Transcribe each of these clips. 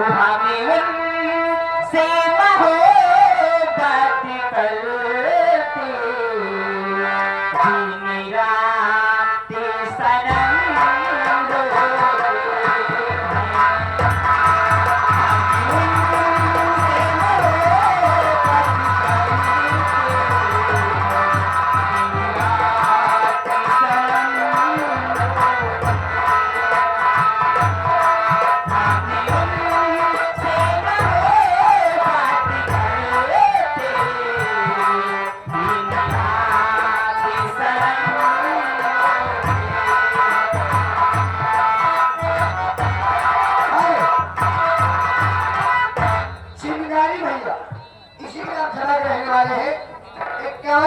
हमें उनसे मोहब्बत करते दिन रात सनम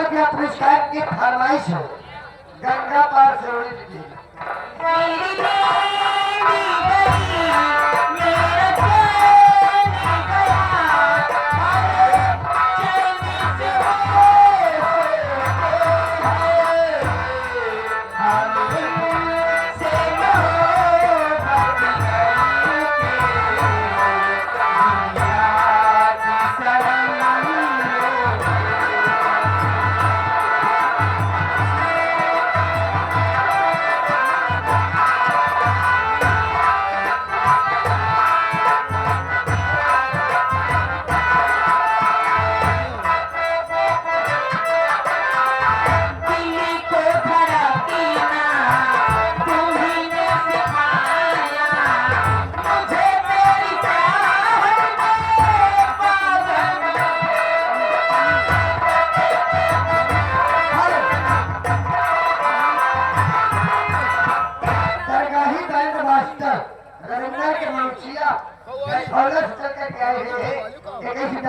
रोते पुरस्कार की फरमाइश है गंगा पार से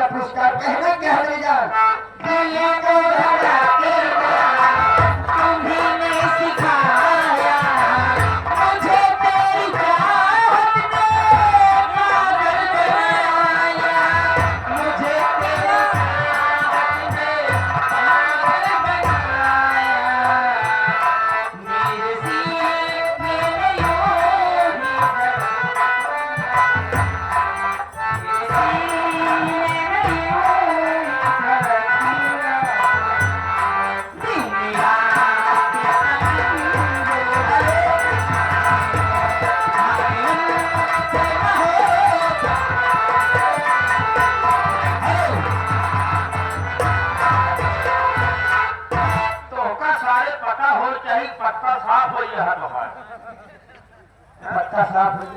पुरस्कार कहना क्या ले जा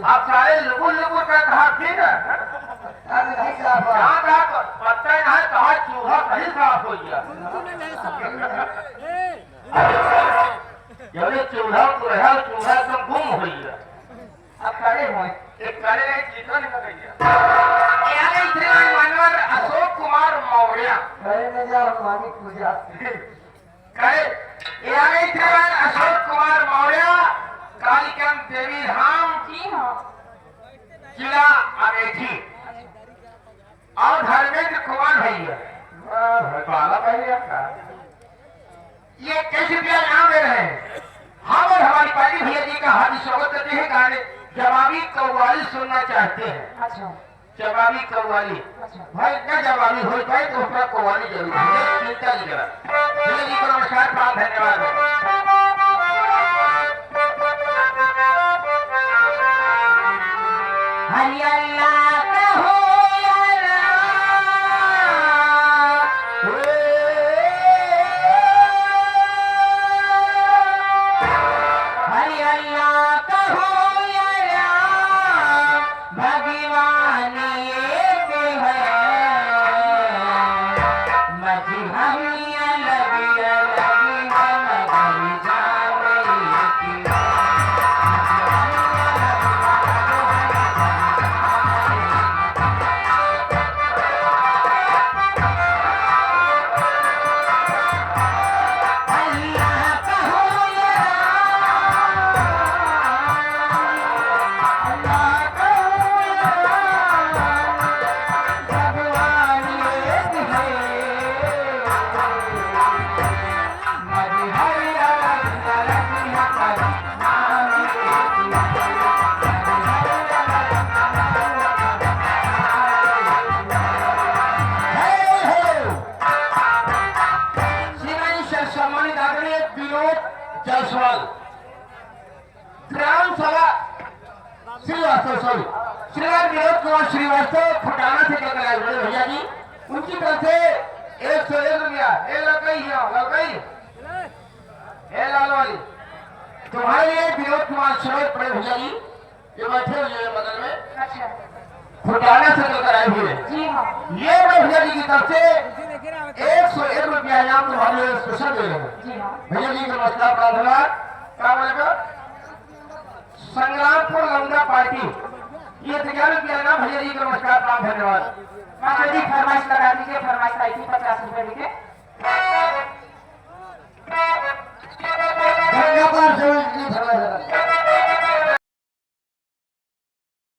आप सारे लुगुर लुगुर का कहा ठीक है पत्ता यहाँ कहा चूहा कहीं साफ हो गया जब चूल्हा तो रहा चूल्हा तो गुम हो गया अब खड़े हुए एक खड़े नहीं चित्र निकल गया मानवर अशोक कुमार मौर्य मानिक पूजा अशोक कुमार मौर्य कालिकांत देवी धाम किला अमेठी और धर्मेंद्र कुमार भैया ये कैसे रुपया यहाँ दे रहे हैं हम और हमारी पाली भैया जी का हार्दिक स्वागत करते हैं गाने जवाबी कव्वाली सुनना चाहते हैं अच्छा जवाबी कव्वाली भाई इतना जवाबी हो जाए तो उसका कव्वाली जरूर है चिंता नहीं करा भैया जी को नमस्कार प्राप्त धन्यवाद हरि अल्लाह कहो हरि अल्लाह कहो भगवान एक है मजहब अलग अलग मगर जाने की ग्राम सभा श्रीवास्तव सॉरी श्रीमान विनोद कुमार श्रीवास्तव फुटाना से लेकर आए बड़े भैया जी, उनकी तरफ से 101 रुपया। ए लड़कई ए लाल वाली तुम्हारे लिए विनोद कुमार श्रीवास्तव बड़े भैया जी, ये बैठे हुए हैं बगल में, अच्छा फुटाना से लेकर आए हुए हैं। जी हाँ ये बड़े भैया जी की तरफ से 101 रुपया इनाम तुम्हारे लिए स्पेशल दे रहे हैं। जी हाँ भैया जी नमस्कार प्रार्थना क्या बोलेगा संग्रामपुर लौंडा पार्टी, ये 11 रुपया ना भैया जी का नमस्कार प्रार्थना धन्यवाद। माता जी फरमाइश लगा दीजिए, फरमाइश आई थी 50 रुपए लिखे।